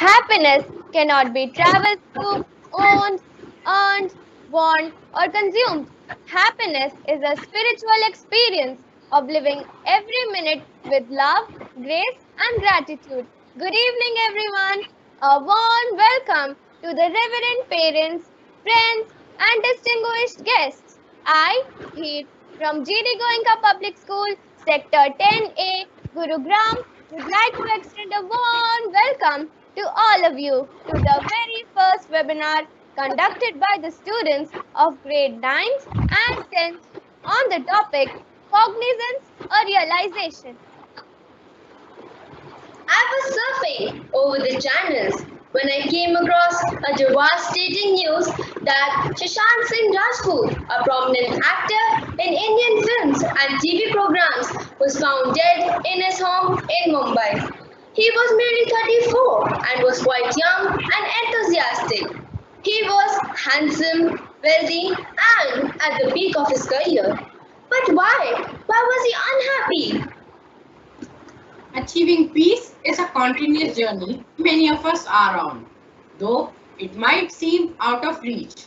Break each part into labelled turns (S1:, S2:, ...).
S1: Happiness cannot be traveled to, owned, earned, worn, or consumed. Happiness is a spiritual experience of living every minute with love, grace, and gratitude. Good evening, everyone. A warm welcome to the reverend parents, friends, and distinguished guests. I, Dheer, from GD Goenka Public School, Sector 10A, Gurugram, would like to extend a warm welcome to all of you to the very first webinar conducted by the students of grade 9th and 10th on the topic cognizance or realization.
S2: I was surfing over the channels when I came across a devastating news that Shashank Singh Rajput, a prominent actor in Indian films and TV programs, was found dead in his home in Mumbai. He was merely 34 and was quite young and enthusiastic. He was handsome, wealthy, and at the peak of his career. But why? Why was he unhappy?
S3: Achieving peace is a continuous journey many of us are on, though it might seem out of reach.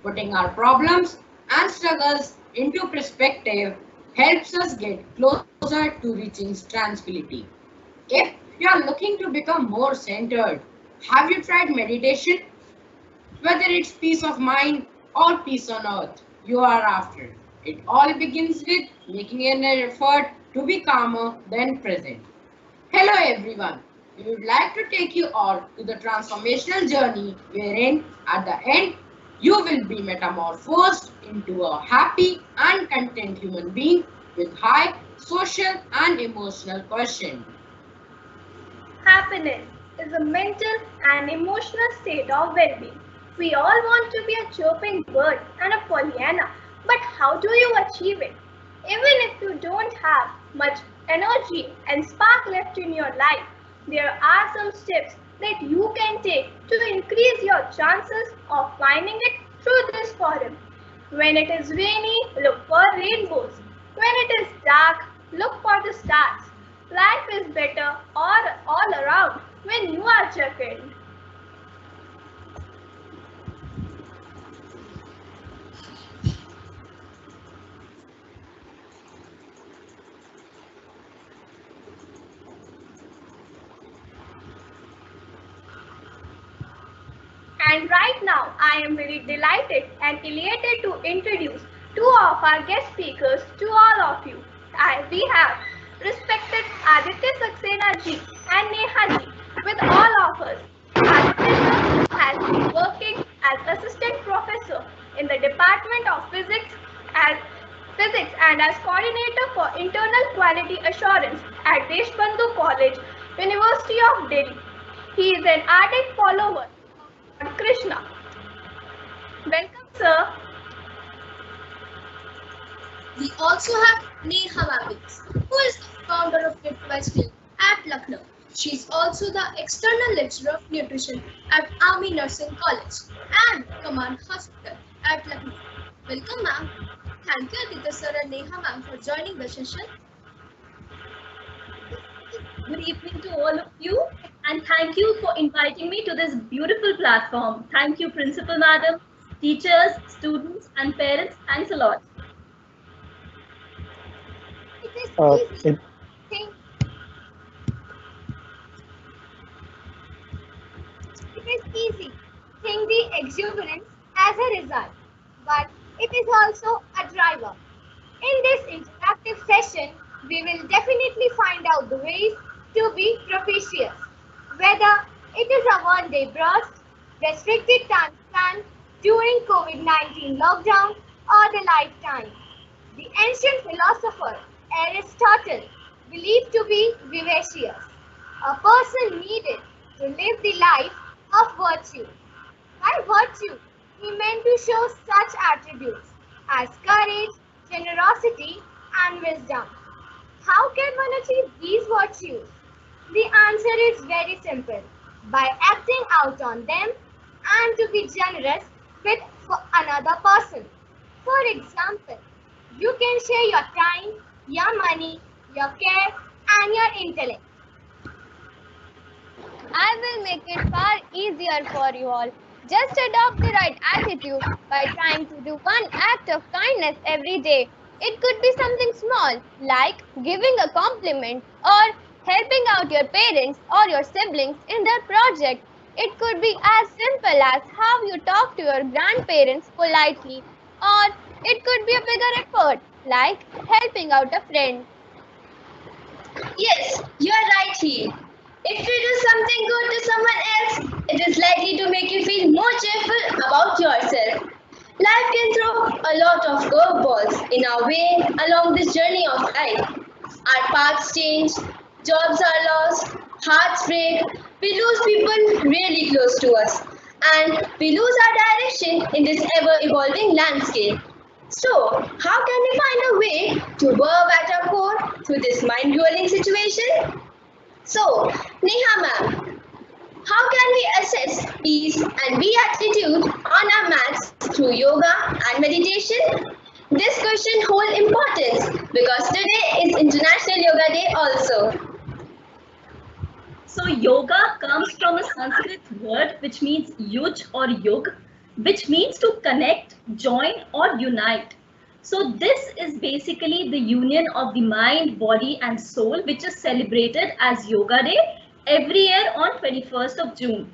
S3: Putting our problems and struggles into perspective helps us get closer to reaching tranquility. If you are looking to become more centered, have you tried meditation? Whether it's peace of mind or peace on earth you are after, it all begins with making an effort to be calmer than present. Hello everyone, we would like to take you all to the transformational journey wherein at the end you will be metamorphosed into a happy and content human being with high social and emotional quotient.
S4: Happiness is a mental and emotional state of well-being. We all want to be a chirping bird and a Pollyanna, but how do you achieve it? Even if you don't have much energy and spark left in your life, there are some steps that you can take to increase your chances of finding it through this forum. When it is rainy, look for rainbows. When it is dark, look for the stars. Life is better all around when you are cheerful. And right now, I am very delighted and elated to introduce two of our guest speakers to all of you. We have respected Aditya Saxena ji and Neha ji with all of us. Aditya sir has been working as assistant professor in the Department of Physics and as coordinator for internal quality assurance at Deshbandhu College, University of Delhi. He is an ardent follower of Krishna. Welcome, sir.
S5: We also have Neha Babis, who is the founder of NutriWestfield at Lucknow. She is also the external lecturer of nutrition at Army Nursing College and Command Hospital at Lucknow. Welcome, ma'am. Thank you, Aditya sir and Neha ma'am, for joining the session.
S6: Good evening to all of you, and thank you for inviting me to this beautiful platform. Thank you, Principal Madam, teachers, students, and parents. Thanks a lot.
S1: It is easy. Think the exuberance as a result, but it is also a driver. In this interactive session, we will definitely find out the ways to be propitious, whether it is a one-day burst, restricted time plan during COVID-19 lockdown, or the lifetime. The ancient philosopher Aristotle believed to be vivacious. A person needed to live the life of virtue. By virtue, he meant to show such attributes as courage, generosity, and wisdom. How can one achieve these virtues? The answer is very simple, by acting out on them and to be generous with another person. For example, you can share your time, your money, your care, and your intellect. I will make it far easier for you all. Just adopt the right attitude by trying to do one act of kindness every day. It could be something small, like giving a compliment or helping out your parents or your siblings in their project. It could be as simple as how you talk to your grandparents politely, or it could be a bigger effort, like helping out a friend.
S2: Yes, you are right here. If you do something good to someone else, it is likely to make you feel more cheerful about yourself. Life can throw a lot of curveballs in our way along this journey of life. Our paths change, jobs are lost, hearts break, we lose people really close to us, and we lose our direction in this ever evolving landscape. So, how can we find a way to verve at our core through this mind-blowing situation? So, Neha ma'am, how can we assess peace and beatitude on our mats through yoga and meditation? This question holds importance because today is International Yoga Day also.
S6: So yoga comes from a Sanskrit word which means yuj or yug, which means to connect, join or unite. So this is basically the union of the mind, body and soul, which is celebrated as Yoga Day every year on 21st of June.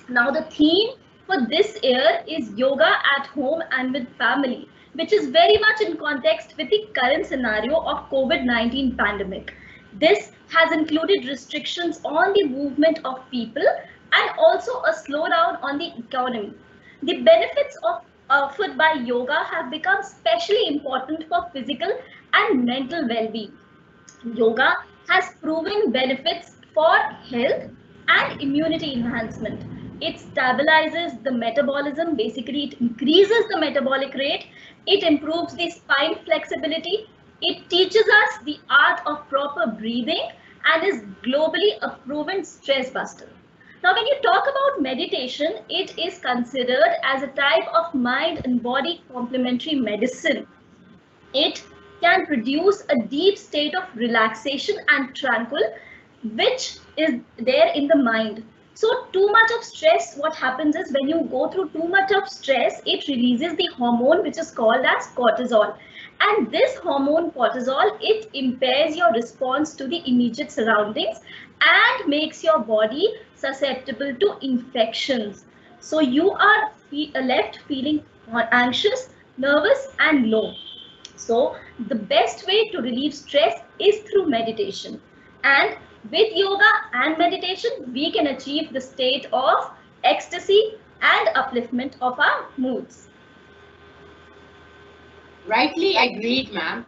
S6: Now the theme for this year is yoga at home and with family, which is very much in context with the current scenario of COVID-19 pandemic. This has included restrictions on the movement of people and also a slowdown on the economy. The benefits offered by yoga have become especially important for physical and mental well-being. Yoga has proven benefits for health and immunity enhancement. It stabilizes the metabolism, basically it increases the metabolic rate, it improves the spine flexibility, it teaches us the art of proper breathing and is globally a proven stress buster. Now, when you talk about meditation, it is considered as a type of mind and body complementary medicine. It can produce a deep state of relaxation and tranquil, which is there in the mind. So too much of stress, what happens is when you go through too much of stress, it releases the hormone which is called as cortisol. And this hormone cortisol, it impairs your response to the immediate surroundings and makes your body susceptible to infections. So you are left feeling anxious, nervous and low. So the best way to relieve stress is through meditation. And with yoga and meditation, we can achieve the state of ecstasy and upliftment of our moods.
S3: Rightly agreed, ma'am.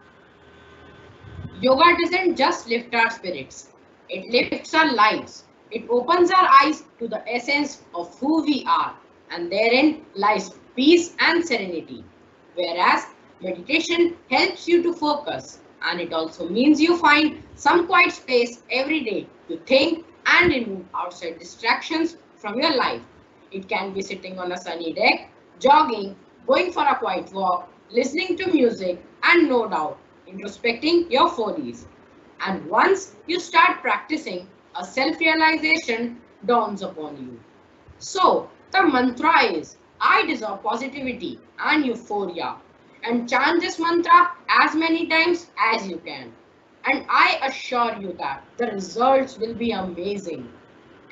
S3: Yoga doesn't just lift our spirits, it lifts our lives. It opens our eyes to the essence of who we are, and therein lies peace and serenity. Whereas meditation helps you to focus, and it also means you find some quiet space every day to think and remove outside distractions from your life. It can be sitting on a sunny deck, jogging, going for a quiet walk, listening to music, and no doubt, introspecting your follies. And once you start practicing, a self-realization dawns upon you. So, the mantra is, I deserve positivity and euphoria. And chant this mantra as many times as you can. And I assure you that the results will be amazing.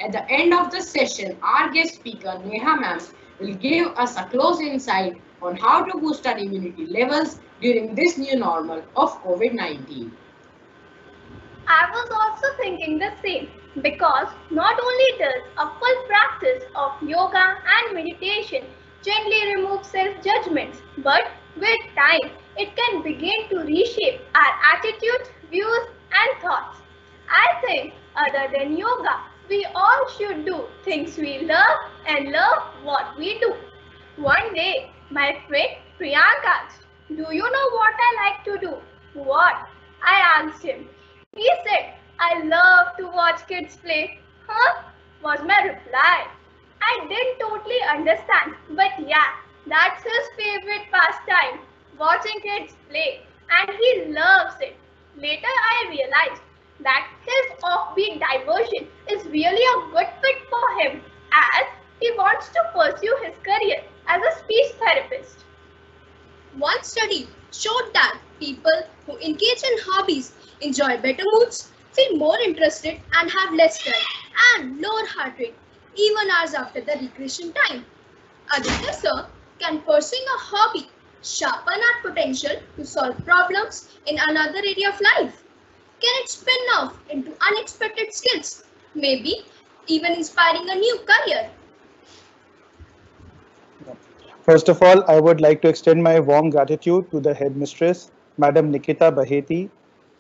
S3: At the end of the session, our guest speaker Neha ma'am will give us a close insight on how to boost our immunity levels during this new normal of COVID-19.
S4: I was also thinking the same because not only does a full practice of yoga and meditation gently remove self-judgments, but with time it can begin to reshape our attitudes, views and thoughts. I think other than yoga, we all should do things we love and love what we do. One day, my friend Priyanka asked, "Do you know what I like to do?" "What?" I asked him. He said, "I love to watch kids play." "Huh?" was my reply. I didn't totally understand, but yeah, that's his favorite pastime, watching kids play, and he loves it. Later I realized that his offbeat diversion is really a good fit for him as he wants to pursue his career as a speech therapist.
S5: One study showed that people who engage in hobbies enjoy better moods, feel more interested, and have less stress and lower heart rate even hours after the recreation time. Aditya sir, can pursuing a hobby sharpen our potential to solve problems in another area of life? Can it spin off into unexpected skills, maybe even inspiring a new career?
S7: First of all, I would like to extend my warm gratitude to the headmistress, Madam Nikita Baheti,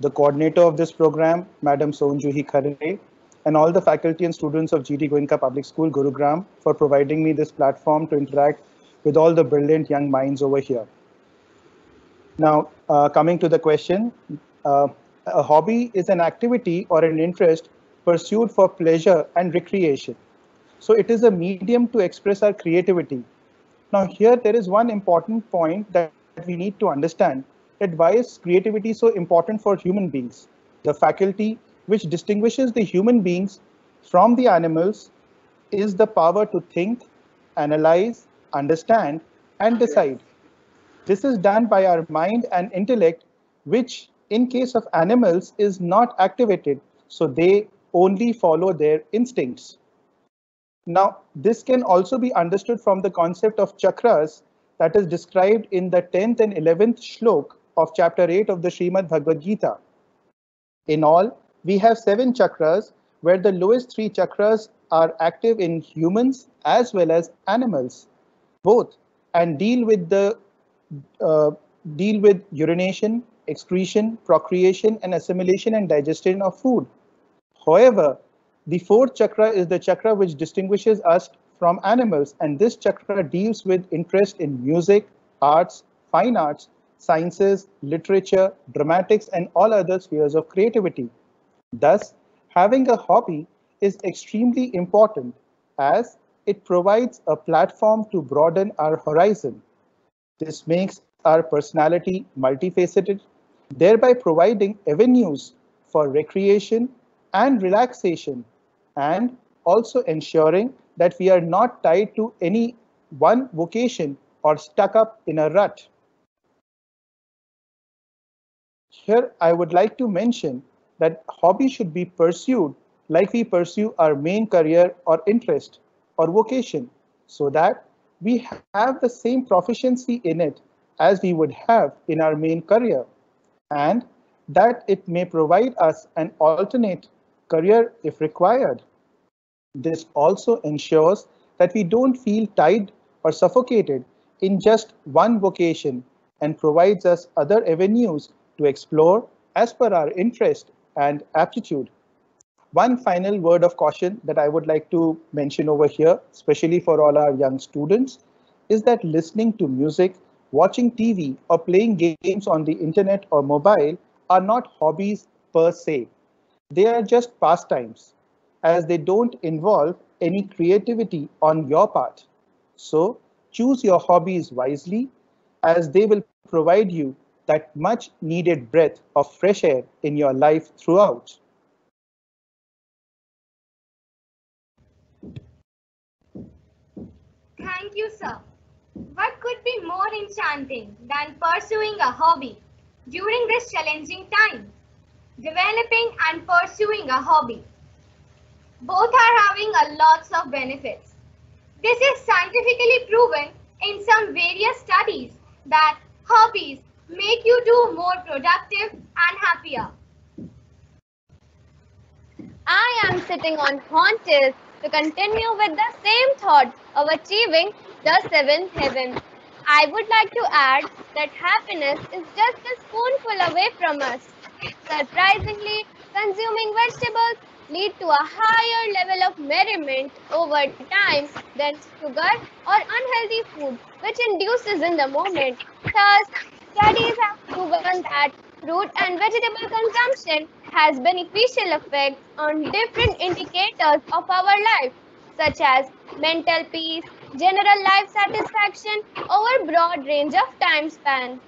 S7: the coordinator of this program, Madam Sonjuhi Khare, and all the faculty and students of GD Goenka Public School, Gurugram, for providing me this platform to interact with all the brilliant young minds over here. Now, coming to the question, a hobby is an activity or an interest pursued for pleasure and recreation. So it is a medium to express our creativity. Now here there is one important point that we need to understand, that why is creativity so important for human beings? The faculty which distinguishes the human beings from the animals is the power to think, analyze, understand, and decide. This is done by our mind and intellect, which in case of animals is not activated, so they only follow their instincts. Now, this can also be understood from the concept of chakras that is described in the 10th and 11th shlok of chapter 8 of the Srimad Bhagavad Gita. In all, we have 7 chakras, where the lowest 3 chakras are active in humans as well as animals, both, and deal with urination, excretion, procreation, and assimilation and digestion of food. However, the 4th chakra is the chakra which distinguishes us from animals, and this chakra deals with interest in music, arts, fine arts, sciences, literature, dramatics, and all other spheres of creativity. Thus, having a hobby is extremely important as it provides a platform to broaden our horizon. This makes our personality multifaceted, thereby providing avenues for recreation and relaxation, and also ensuring that we are not tied to any one vocation or stuck up in a rut. Here, I would like to mention that hobby should be pursued like we pursue our main career or interest or vocation, so that we have the same proficiency in it as we would have in our main career, and that it may provide us an alternate career if required. This also ensures that we don't feel tied or suffocated in just one vocation and provides us other avenues to explore as per our interest and aptitude. One final word of caution that I would like to mention over here, especially for all our young students, is that listening to music, watching TV, or playing games on the internet or mobile are not hobbies per se. They are just pastimes, as they don't involve any creativity on your part. So choose your hobbies wisely, as they will provide you that much needed breath of fresh air in your life throughout.
S1: Thank you, sir. What could be more enchanting than pursuing a hobby during this challenging time? Developing and pursuing a hobby. Both are having a lots of benefits. This is scientifically proven in some various studies that hobbies make you do more productive and happier.
S2: I am sitting on haunches to continue with the same thought of achieving the seventh heaven. I would like to add that happiness is just a spoonful away from us. Surprisingly, consuming vegetables lead to a higher level of merriment over time than sugar or unhealthy food, which induces in the moment. Thus, studies have proven that fruit and vegetable consumption has beneficial effects on different indicators of our life, such as mental peace, general life satisfaction over broad range of time span.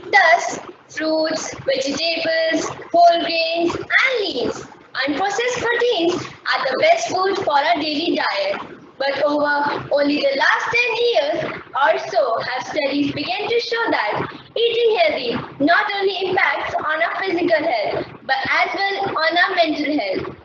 S8: Thus,
S2: Fruits, vegetables, whole grains, and leaves. Unprocessed proteins are the best food for our daily diet. But over only the last 10 years or so have studies begun to show that eating healthy not only impacts on our physical health but as well on our mental health.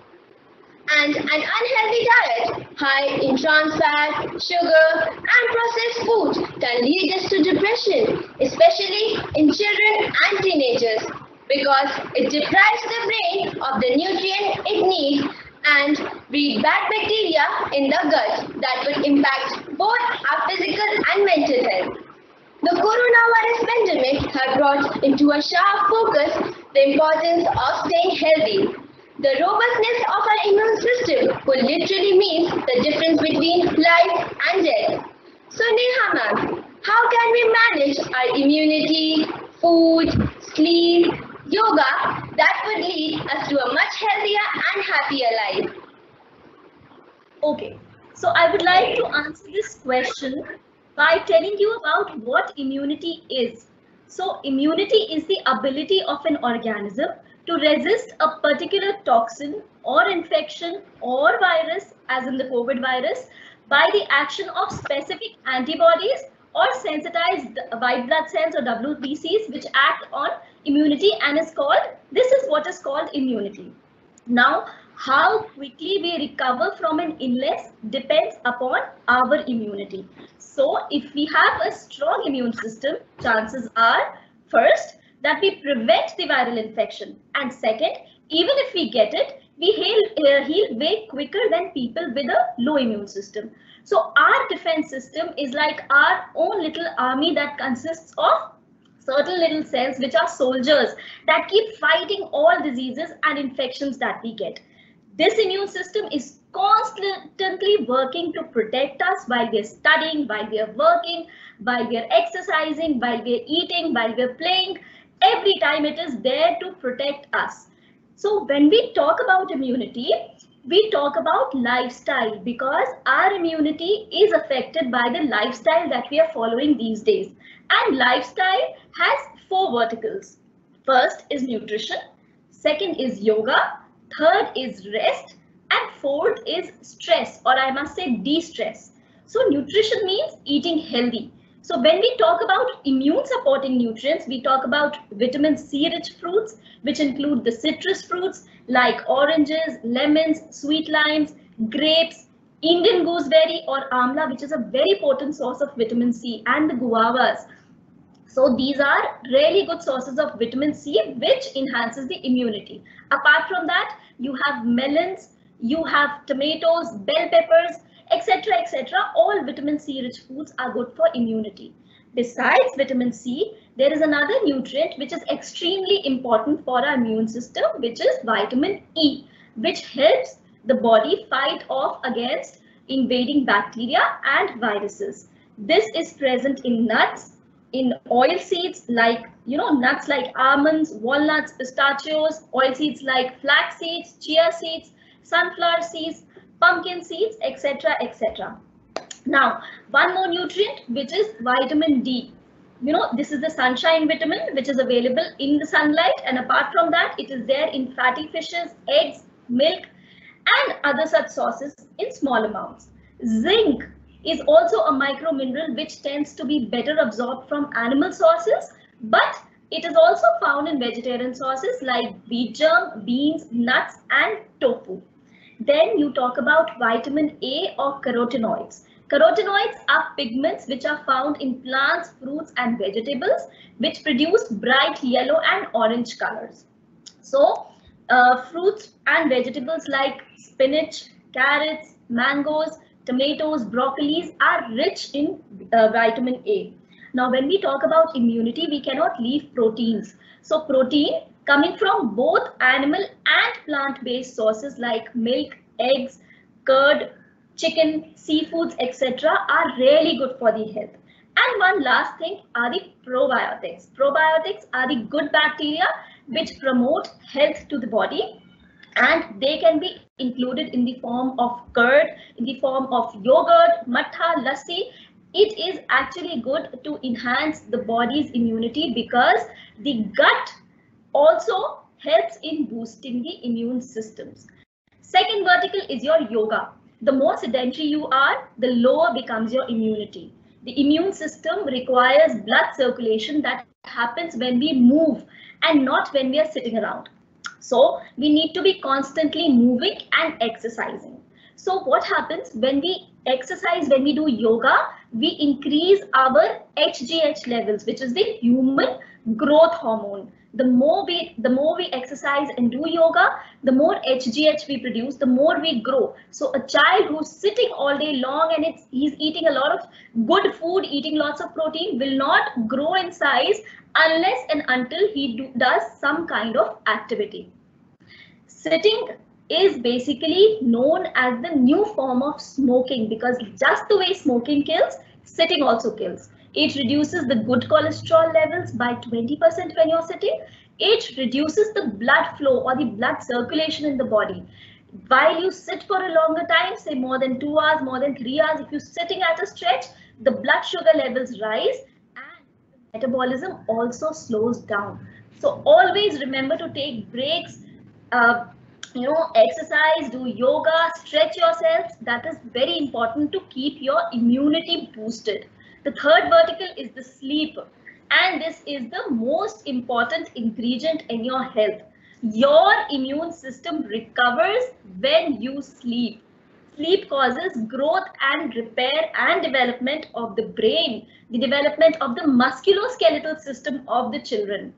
S2: And an unhealthy diet high in trans fat, sugar, and processed foods can lead us to depression, especially in children and teenagers, because it deprives the brain of the nutrient it needs and breed bad bacteria in the gut that will impact both our physical and mental health. The coronavirus pandemic has brought into a sharp focus the importance of staying healthy. The robustness of our immune system will literally mean the difference between life and death. So Neha ma'am, how can we manage our immunity, food, sleep, yoga that would lead us to a much healthier and happier life?
S6: Okay, so I would like to answer this question by telling you about what immunity is. So immunity is the ability of an organism to resist a particular toxin or infection or virus, as in the COVID virus, by the action of specific antibodies or sensitized white blood cells or WBCs, which act on immunity and this is what is called immunity. Now, how quickly we recover from an illness depends upon our immunity. So if we have a strong immune system, chances are, first, that we prevent the viral infection, and second, even if we get it, we heal way quicker than people with a low immune system. So our defense system is like our own little army that consists of certain little cells which are soldiers that keep fighting all diseases and infections that we get. This immune system is constantly working to protect us while we're studying, while we're working, while we're exercising, while we're eating, while we're playing. Every time it is there to protect us. So when we talk about immunity, we talk about lifestyle because our immunity is affected by the lifestyle that we are following these days. And lifestyle has 4 verticals. First is nutrition, second is yoga, third is rest, and fourth is stress, or I must say de-stress. So nutrition means eating healthy. So when we talk about immune supporting nutrients, we talk about vitamin C rich fruits, which include the citrus fruits like oranges, lemons, sweet limes, grapes, Indian gooseberry or amla, which is a very potent source of vitamin C, and the guavas. So these are really good sources of vitamin C, which enhances the immunity. Apart from that, you have melons, you have tomatoes, bell peppers, etc., etc. All vitamin C rich foods are good for immunity. Besides vitamin C, there is another nutrient which is extremely important for our immune system, which is vitamin E, which helps the body fight off against invading bacteria and viruses. This is present in nuts, in oil seeds like, nuts like almonds, walnuts, pistachios, oil seeds like flax seeds, chia seeds, sunflower seeds, pumpkin seeds, etc., etc. Now, one more nutrient, which is vitamin D. This is the sunshine vitamin, which is available in the sunlight. And apart from that, it is there in fatty fishes, eggs, milk, and other such sources in small amounts. Zinc is also a micro mineral which tends to be better absorbed from animal sources, but it is also found in vegetarian sources like wheat germ, beans, nuts, and tofu. Then you talk about vitamin A or carotenoids. Carotenoids are pigments which are found in plants, fruits, and vegetables, which produce bright yellow and orange colors. So, fruits and vegetables like spinach, carrots, mangoes, tomatoes, broccolis are rich in vitamin A. Now, when we talk about immunity, we cannot leave proteins. So, protein coming from both animal and plant-based sources like milk, eggs, curd, chicken, seafoods, etc. are really good for the health. And one last thing are the probiotics. Probiotics are the good bacteria which promote health to the body, and they can be included in the form of curd, in the form of yogurt, matha, lassi. It is actually good to enhance the body's immunity because The gut also helps in boosting the immune systems. Second vertical is your yoga. The more sedentary you are, the lower becomes your immunity. The immune system requires blood circulation that happens when we move and not when we are sitting around. So we need to be constantly moving and exercising. So what happens when we exercise, when we do yoga, we increase our HGH levels, which is the human growth hormone. The more we exercise and do yoga, the more HGH we produce, the more we grow. So a child who's sitting all day long and he's eating a lot of good food, eating lots of protein, will not grow in size unless and until he does some kind of activity. Sitting is basically known as the new form of smoking, because just the way smoking kills, sitting also kills. It reduces the good cholesterol levels by 20% when you're sitting. It reduces the blood flow or the blood circulation in the body. While you sit for a longer time, say more than 2 hours, more than 3 hours, if you're sitting at a stretch, the blood sugar levels rise and metabolism also slows down. So always remember to take breaks, exercise, do yoga, stretch yourselves. That is very important to keep your immunity boosted. The third vertical is the sleep, and this is the most important ingredient in your health. Your immune system recovers when you sleep. Sleep causes growth and repair and development of the brain, the development of the musculoskeletal system of the children.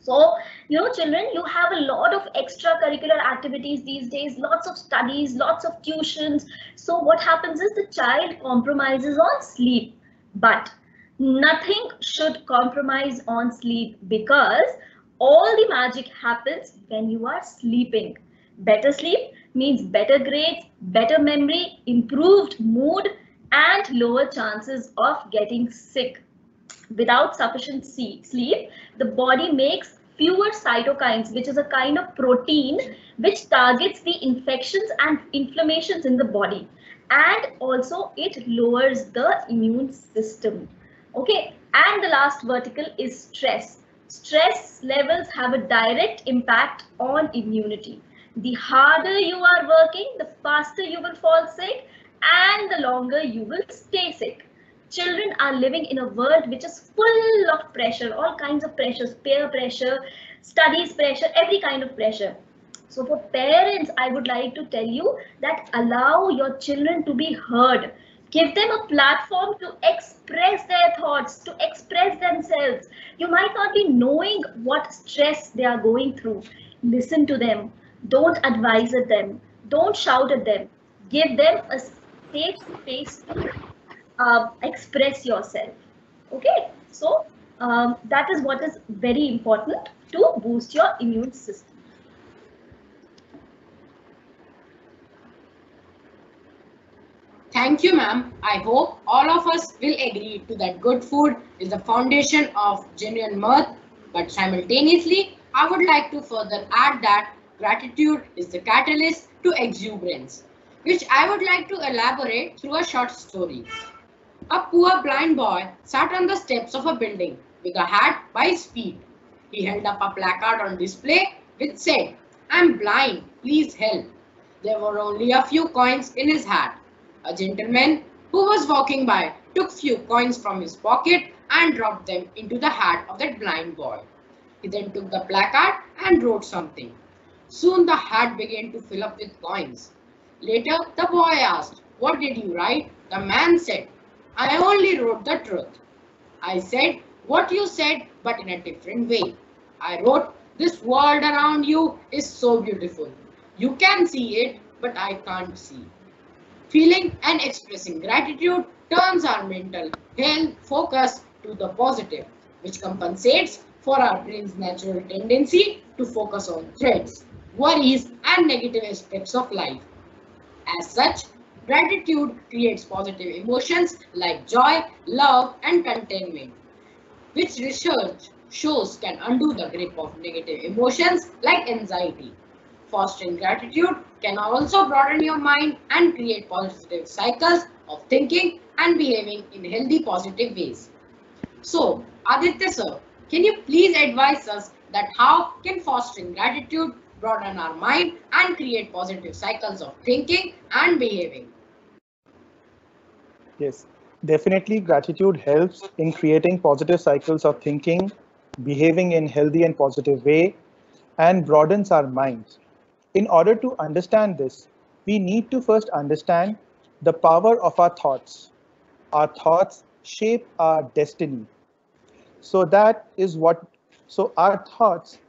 S6: So, children, you have a lot of extracurricular activities these days, lots of studies, lots of tuitions. So what happens is the child compromises on sleep. But nothing should compromise on sleep, because all the magic happens when you are sleeping. Better sleep means better grades, better memory, improved mood, and lower chances of getting sick. Without sufficient sleep, the body makes fewer cytokines, which is a kind of protein which targets the infections and inflammations in the body. And also it lowers the immune system. Okay, and the last vertical is stress. Stress levels have a direct impact on immunity. The harder you are working, the faster you will fall sick and the longer you will stay sick. Children are living in a world which is full of pressure, all kinds of pressures, peer pressure, studies pressure, every kind of pressure. So for parents, I would like to tell you that allow your children to be heard. Give them a platform to express their thoughts, to express themselves. You might not be knowing what stress they are going through. Listen to them. Don't advise at them. Don't shout at them. Give them a safe space to express yourself. Okay, so that is what is very important to boost your immune system.
S3: Thank you, ma'am. I hope all of us will agree to that good food is the foundation of genuine mirth, but simultaneously, I would like to further add that gratitude is the catalyst to exuberance, which I would like to elaborate through a short story. A poor blind boy sat on the steps of a building with a hat by his feet. He held up a placard on display which said, "I'm blind, please help." There were only a few coins in his hat. A gentleman who was walking by took few coins from his pocket and dropped them into the hat of that blind boy. He then took the placard and wrote something. Soon the hat began to fill up with coins. Later, the boy asked, "What did you write?" The man said, "I only wrote the truth." I said, "What you said, but in a different way." I wrote, "This world around you is so beautiful. You can see it, but I can't see." Feeling and expressing gratitude turns our mental health focus to the positive, which compensates for our brain's natural tendency to focus on threats, worries, and negative aspects of life. As such, gratitude creates positive emotions like joy, love, and contentment, which research shows can undo the grip of negative emotions like anxiety. Fostering gratitude can also broaden your mind and create positive cycles of thinking and behaving in healthy, positive ways. So, Aditya sir, Can you please advise us that how can fostering gratitude broaden our mind and create positive cycles of thinking and behaving?
S7: Yes, definitely gratitude helps in creating positive cycles of thinking, behaving in healthy and positive way, and broadens our minds. In order to understand this, we need to first understand the power of our thoughts. Our thoughts shape our destiny. So that is what, so our thoughts,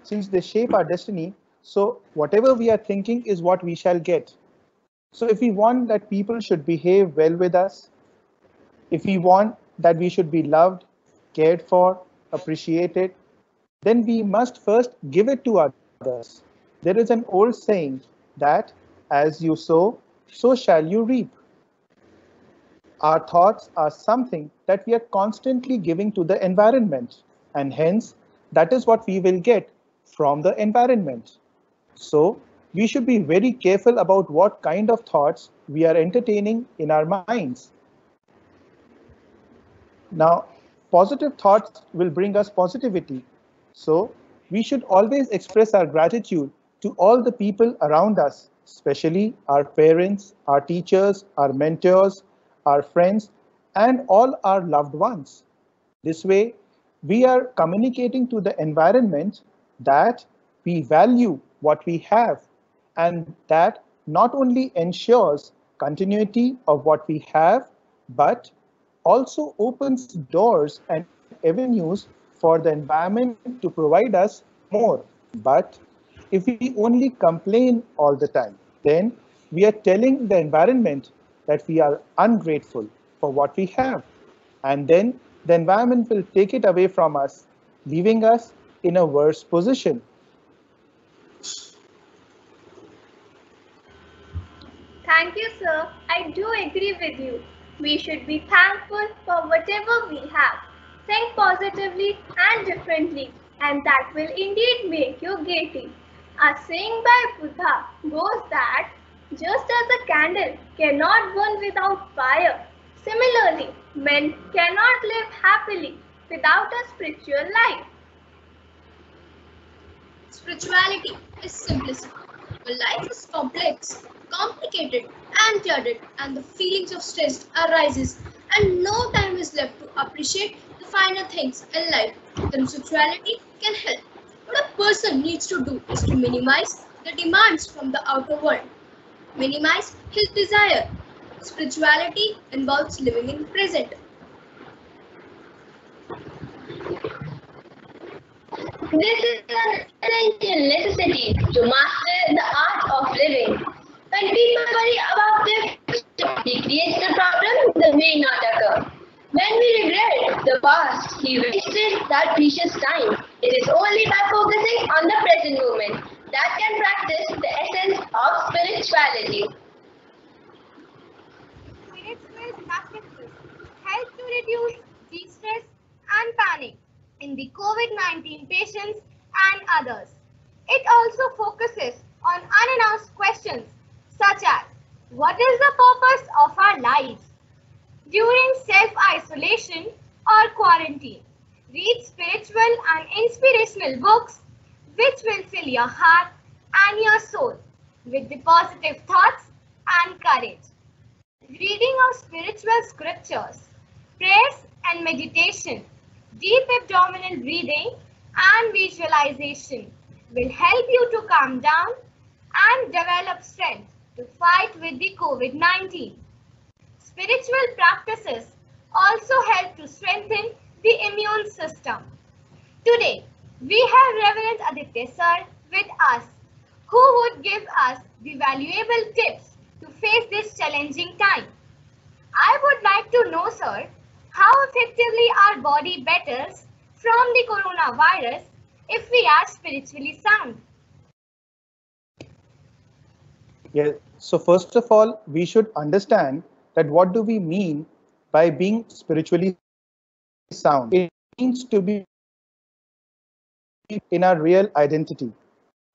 S7: since they shape our destiny, so whatever we are thinking is what we shall get. So if we want that people should behave well with us, if we want that we should be loved, cared for, appreciated, then we must first give it to others. There is an old saying that as you sow, so shall you reap. Our thoughts are something that we are constantly giving to the environment, and hence that is what we will get from the environment. So we should be very careful about what kind of thoughts we are entertaining in our minds. Now, positive thoughts will bring us positivity. So we should always express our gratitude to all the people around us, especially our parents, our teachers, our mentors, our friends, and all our loved ones. This way, we are communicating to the environment that we value what we have, and that not only ensures continuity of what we have, but also opens doors and avenues for the environment to provide us more. But if we only complain all the time, then we are telling the environment that we are ungrateful for what we have. And then the environment will take it away from us, leaving us in a worse position.
S4: Thank you, sir. I do agree with you. We should be thankful for whatever we have. Think positively and differently, and that will indeed make you guilty. A saying by Buddha goes that just as a candle cannot burn without fire, similarly, men cannot live happily without a spiritual life.
S5: Spirituality is simplicity. When life is complex, complicated, and cluttered, and the feelings of stress arises, and no time is left to appreciate the finer things in life, then spirituality can help. What a person needs to do is to minimize the demands from the outer world, minimize his desire. Spirituality involves living in present.
S2: This is an essential necessity to master the art of living. When people worry about their future, he creates the problem that may not occur. When we regret the past, he wasted that precious time. It is only by focusing on the present moment that can practice the essence of spirituality.
S1: Spiritual practices help to reduce de-stress and panic in the COVID-19 patients and others. It also focuses on unannounced questions such as what is the purpose of our lives? During self-isolation or quarantine, read spiritual and inspirational books which will fill your heart and your soul with the positive thoughts and courage. Reading of spiritual scriptures, prayers and meditation, deep abdominal breathing and visualization will help you to calm down and develop strength to fight with the COVID-19. Spiritual practices also help to strengthen the immune system. Today, we have Reverend Aditya sir with us, who would give us the valuable tips to face this challenging time. I would like to know, sir, how effectively our body battles from the coronavirus if we are spiritually sound.
S7: Yeah. So first of all, we should understand that what do we mean by being spiritually sound? It means to be in our real identity.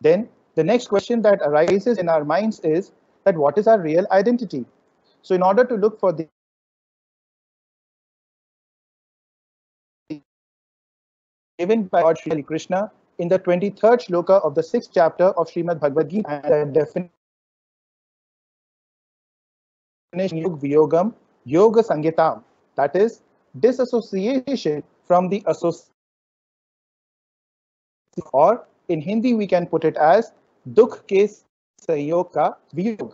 S7: Then the next question that arises in our minds is that what is our real identity? So in order to look for the given by Lord Sri Krishna in the 23rd shloka of the 6th chapter of Srimad Bhagavad Gita, and the definition Yoga Viyogam, Yoga Sangitam, that is, disassociation from the association, or in Hindi we can put it as Dukh ke Sahayog ka Viyog.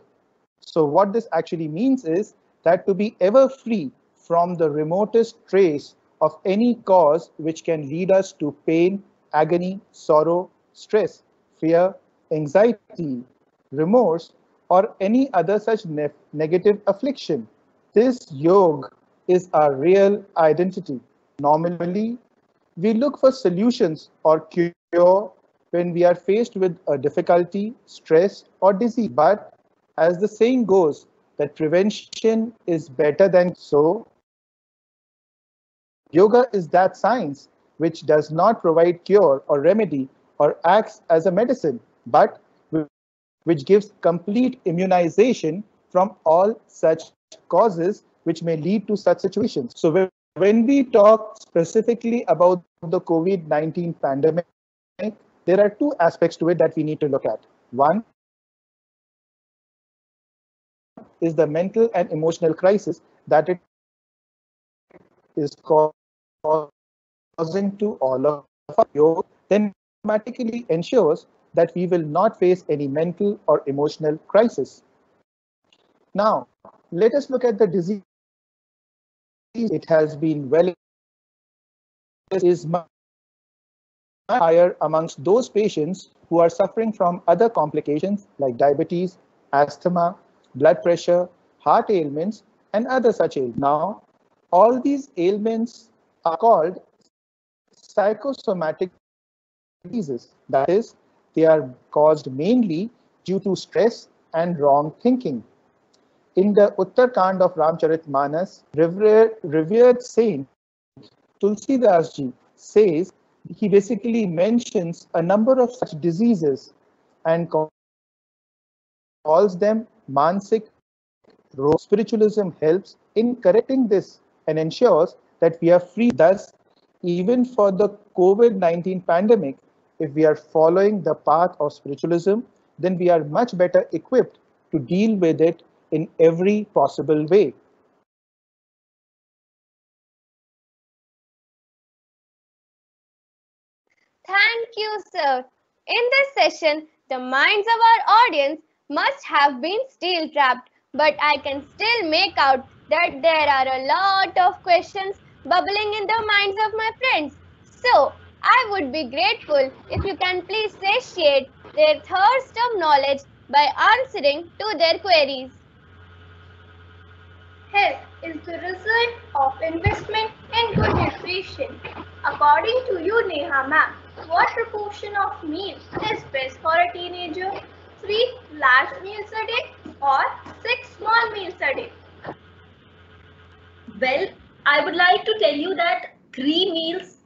S7: So what this actually means is that to be ever free from the remotest trace of any cause which can lead us to pain, agony, sorrow, stress, fear, anxiety, remorse, or any other such negative affliction. This yoga is our real identity. Normally, we look for solutions or cure when we are faced with a difficulty, stress, or disease. But as the saying goes, that prevention is better than so. Yoga is that science which does not provide cure or remedy or acts as a medicine, but which gives complete immunization from all such causes which may lead to such situations. So when we talk specifically about the COVID-19 pandemic, there are two aspects to it that we need to look at. One is the mental and emotional crisis that it is causing to all of us. Yoga then automatically ensures that we will not face any mental or emotional crisis. Now, let us look at the disease. It has been well is much higher amongst those patients who are suffering from other complications like diabetes, asthma, blood pressure, heart ailments, and other such ailments. Now, all these ailments are called psychosomatic diseases. That is, they are caused mainly due to stress and wrong thinking. In the Uttarkand of Ramcharitmanas, revered saint Tulsidas ji says, he basically mentions a number of such diseases and calls them Mansik Rog. Spiritualism helps in correcting this and ensures that we are free. Thus, even for the COVID-19 pandemic, if we are following the path of spiritualism, then we are much better equipped to deal with it in every possible way.
S1: Thank you, sir. In this session, the minds of our audience must have been steel trapped, but I can still make out that there are a lot of questions bubbling in the minds of my friends. So, I would be grateful if you can please satiate their thirst of knowledge by answering to their queries.
S4: Health is the result of investment in good nutrition. According to you, Neha ma'am, what proportion of meals is best for a teenager? 3 large meals a day or 6 small meals a day?
S6: Well, I would like to tell you that 3 meals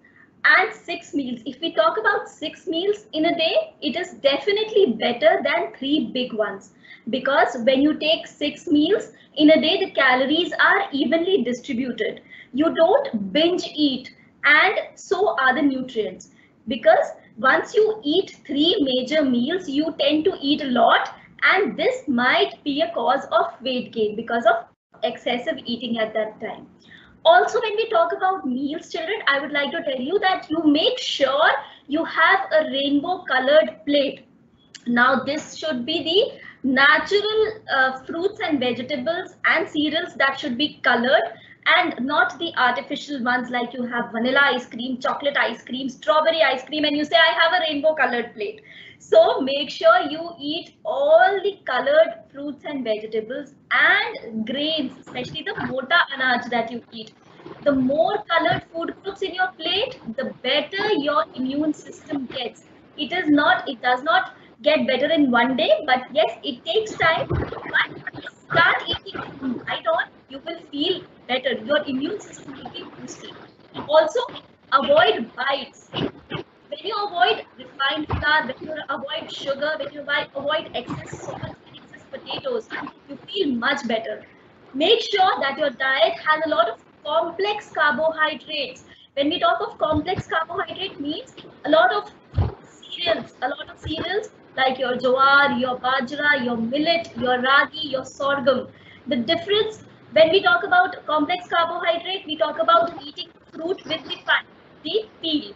S6: and 6 meals. If we talk about 6 meals in a day, it is definitely better than 3 big ones. Because when you take 6 meals in a day, the calories are evenly distributed. You don't binge eat, and so are the nutrients. Because once you eat 3 major meals, you tend to eat a lot, and this might be a cause of weight gain because of excessive eating at that time. Also, when we talk about meals, children, I would like to tell you that you make sure you have a rainbow colored plate. Now, this should be the natural fruits and vegetables and cereals that should be colored, and not the artificial ones like you have vanilla ice cream, chocolate ice cream, strawberry ice cream, and you say, I have a rainbow colored plate. So make sure you eat all the colored fruits and vegetables and grains, especially the mota anaj that you eat. The more colored food groups in your plate, the better your immune system gets. It does not get better in one day, but yes, it takes time. But start eating from right on, you will feel better. Your immune system will be boosted. Also, avoid bites. When you avoid refined flour, when you avoid sugar, when you avoid excess salt and excess potatoes, you feel much better. Make sure that your diet has a lot of complex carbohydrates. When we talk of complex carbohydrate, means a lot of cereals like your jowar, your bajra, your millet, your ragi, your sorghum. The difference when we talk about complex carbohydrate, we talk about eating fruit with the peel.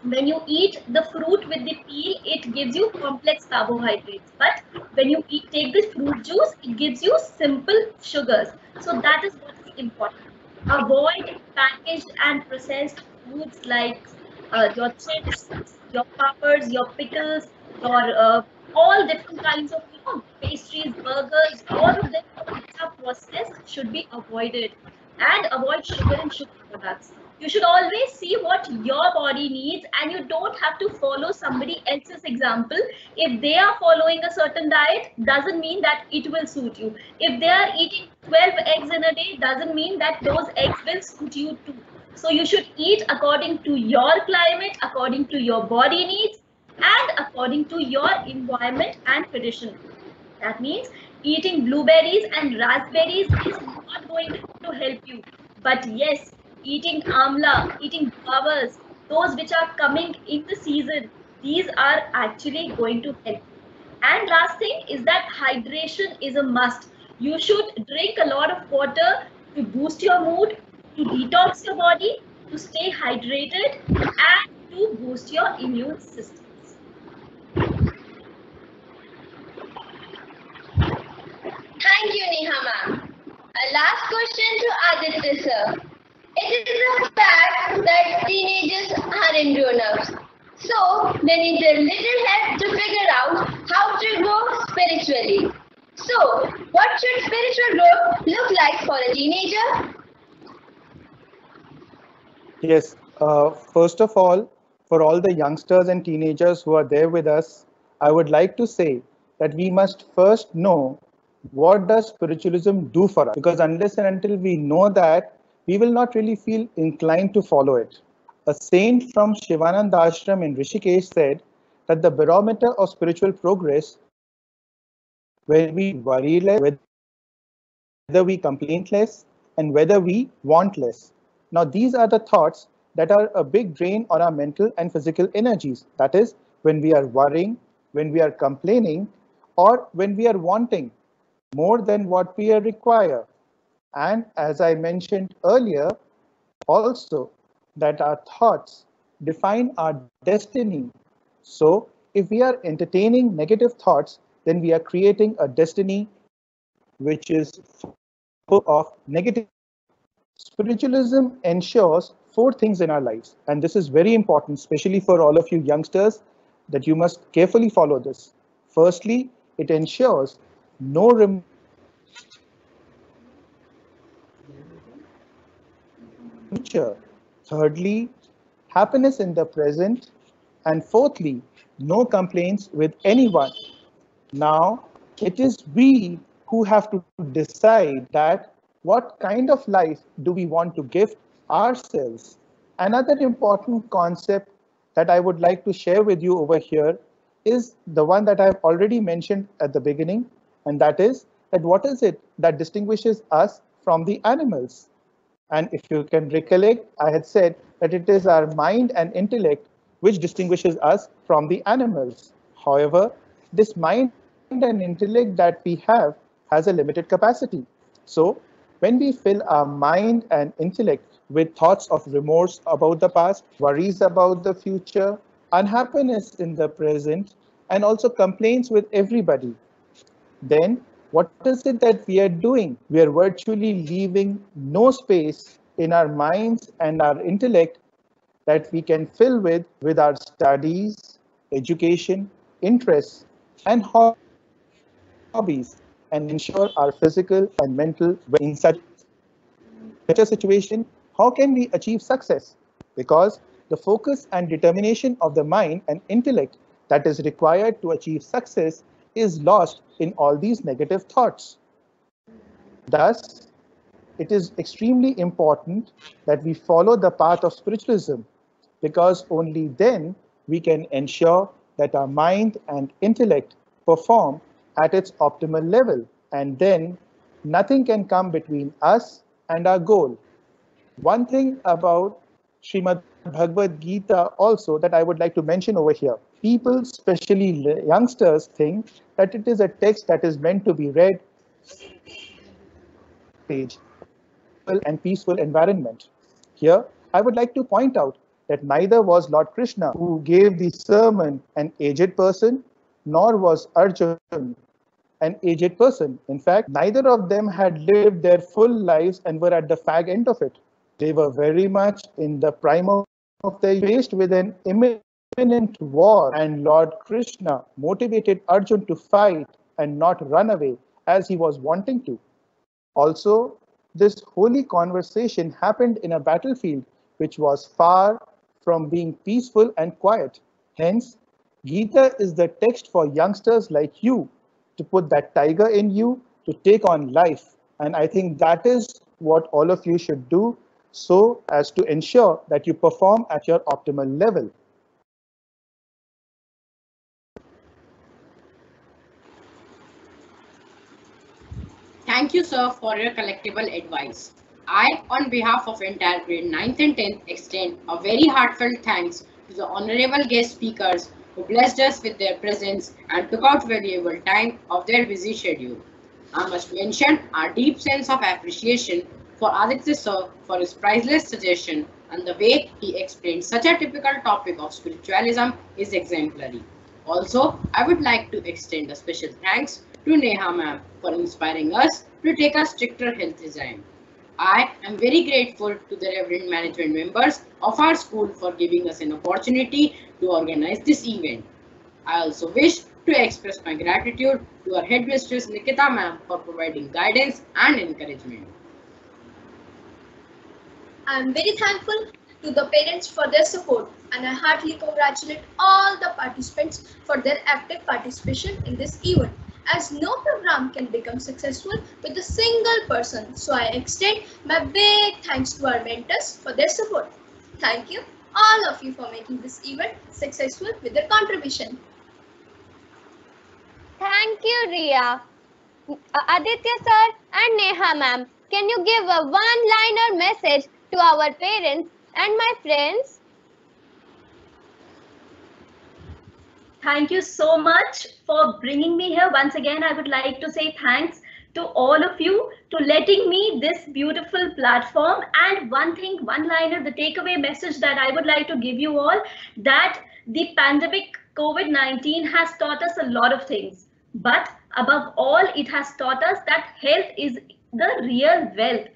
S6: When you eat the fruit with the peel, it gives you complex carbohydrates. But when you take the fruit juice, it gives you simple sugars. So that is what is important. Avoid packaged and processed foods like your chips, your peppers, your pickles, your all different kinds of pastries, burgers, all of them which are processed should be avoided. And avoid sugar and sugar products. You should always see what your body needs, and you don't have to follow somebody else's example. If they are following a certain diet, doesn't mean that it will suit you. If they are eating 12 eggs in a day, doesn't mean that those eggs will suit you too. So you should eat according to your climate, according to your body needs, and according to your environment and tradition. That means eating blueberries and raspberries is not going to help you. But yes, eating amla, eating guavas, those which are coming in the season, these are actually going to help you. And last thing is that hydration is a must. You should drink a lot of water to boost your mood, to detox your body, to stay hydrated, and to boost your immune systems.
S2: Thank you, Neha ma'am. A last question to Aditya sir. It is a fact that teenagers aren't grown-ups. So they need a little help to figure out how to grow spiritually. So, what should spiritual growth look like for a teenager?
S7: Yes, first of all, for all the youngsters and teenagers who are there with us, I would like to say that we must first know what does spiritualism do for us, because unless and until we know that, we will not really feel inclined to follow it. A saint from Shivananda Ashram in Rishikesh said that the barometer of spiritual progress, where we worry less, whether we complain less, and whether we want less. Now, these are the thoughts that are a big drain on our mental and physical energies. That is, when we are worrying, when we are complaining, or when we are wanting more than what we require. And as I mentioned earlier, also that our thoughts define our destiny. So if we are entertaining negative thoughts, then we are creating a destiny which is full of negative. Spiritualism ensures four things in our lives, and this is very important, especially for all of you youngsters, that you must carefully follow this. Firstly, it ensures no future. Thirdly, happiness in the present. And fourthly, no complaints with anyone. Now, it is we who have to decide that what kind of life do we want to give ourselves. Another important concept that I would like to share with you over here is the one that I've already mentioned at the beginning, and that is that what is it that distinguishes us from the animals? And if you can recollect, I had said that it is our mind and intellect which distinguishes us from the animals. However, this mind and intellect that we have has a limited capacity. So when we fill our mind and intellect with thoughts of remorse about the past, worries about the future, unhappiness in the present, and also complaints with everybody, then what is it that we are doing? We are virtually leaving no space in our minds and our intellect that we can fill with our studies, education, interests, and hobbies, and ensure our physical and mental well. In such a situation, how can we achieve success? Because the focus and determination of the mind and intellect that is required to achieve success is lost in all these negative thoughts. Thus, it is extremely important that we follow the path of spiritualism, because only then we can ensure that our mind and intellect perform at its optimal level, and then nothing can come between us and our goal. One thing about Srimad Bhagavad Gita also that I would like to mention over here. People, especially youngsters, think that it is a text that is meant to be read page and peaceful environment. Here, I would like to point out that neither was Lord Krishna who gave the sermon an aged person, nor was Arjun an aged person. In fact, neither of them had lived their full lives and were at the fag end of it. They were very much in the prime of their faced with an imminent war, and Lord Krishna motivated Arjun to fight and not run away as he was wanting to. Also, this holy conversation happened in a battlefield which was far from being peaceful and quiet. Hence, Gita is the text for youngsters like you to put that tiger in you to take on life. And I think that is what all of you should do so as to ensure that you perform at your optimal level.
S3: Thank you, sir, for your collectible advice. I, on behalf of entire grade 9th and 10th, extend a very heartfelt thanks to the honorable guest speakers who blessed us with their presence and took out valuable time of their busy schedule. I must mention our deep sense of appreciation for Aditya sir for his priceless suggestion, and the way he explained such a typical topic of spiritualism is exemplary. Also, I would like to extend a special thanks to Neha ma'am for inspiring us to take a stricter health regime. I am very grateful to the Reverend management members of our school for giving us an opportunity to organize this event. I also wish to express my gratitude to our headmistress Nikita ma'am for providing guidance and encouragement.
S5: I am very thankful to the parents for their support, and I heartily congratulate all the participants for their active participation in this event, as no program can become successful with a single person. So I extend my big thanks to our mentors for their support. Thank you all of you for making this event successful with their contribution.
S1: Thank you, Riya. Aditya sir and Neha ma'am, can you give a one-liner message to our parents and my friends?
S6: Thank you so much for bringing me here. Once again, I would like to say thanks to all of you to letting me this beautiful platform. And one thing, one liner, the takeaway message that I would like to give you all, that the pandemic COVID-19 has taught us a lot of things. But above all, it has taught us that health is the real wealth,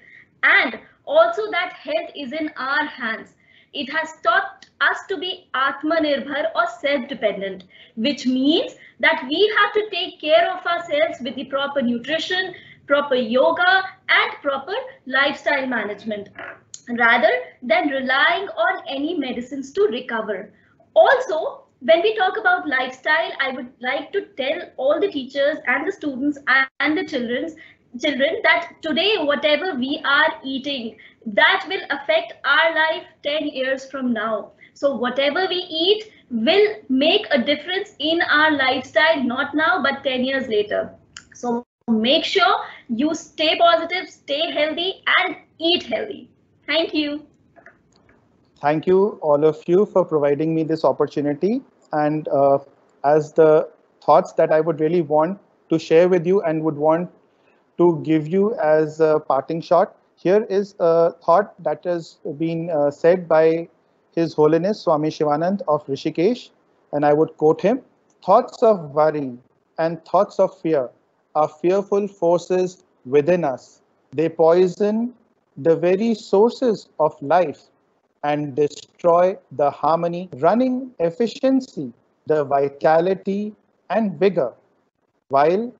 S6: and also that health is in our hands. It has taught us to be Atmanirbhar or self-dependent, which means that we have to take care of ourselves with the proper nutrition, proper yoga, and proper lifestyle management, rather than relying on any medicines to recover. Also, when we talk about lifestyle, I would like to tell all the teachers and the students and the children that today whatever we are eating, that will affect our life 10 years from now. So whatever we eat will make a difference in our lifestyle, not now but 10 years later. So make sure you stay positive, stay healthy, and eat healthy. Thank you.
S7: Thank you, all of you, for providing me this opportunity. And as the thoughts that I would really want to share with you and would want to give you as a parting shot, here is a thought that has been said by His Holiness Swami Shivanand of Rishikesh, and I would quote him: "Thoughts of worry and thoughts of fear are fearful forces within us. They poison the very sources of life and destroy the harmony, running efficiency, the vitality and vigor, while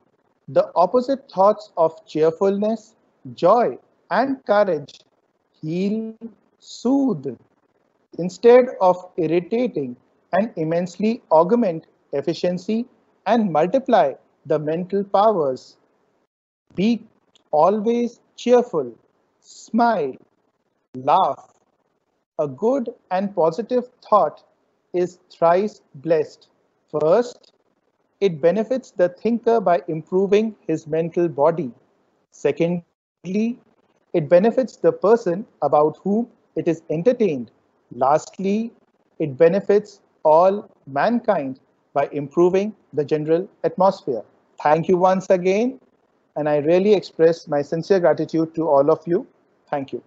S7: the opposite thoughts of cheerfulness, joy, and courage heal, soothe, instead of irritating and immensely augment efficiency and multiply the mental powers. Be always cheerful, smile, laugh. A good and positive thought is thrice blessed. First, it benefits the thinker by improving his mental body. Secondly, it benefits the person about whom it is entertained. Lastly, it benefits all mankind by improving the general atmosphere. Thank you once again, and I really express my sincere gratitude to all of you. Thank you.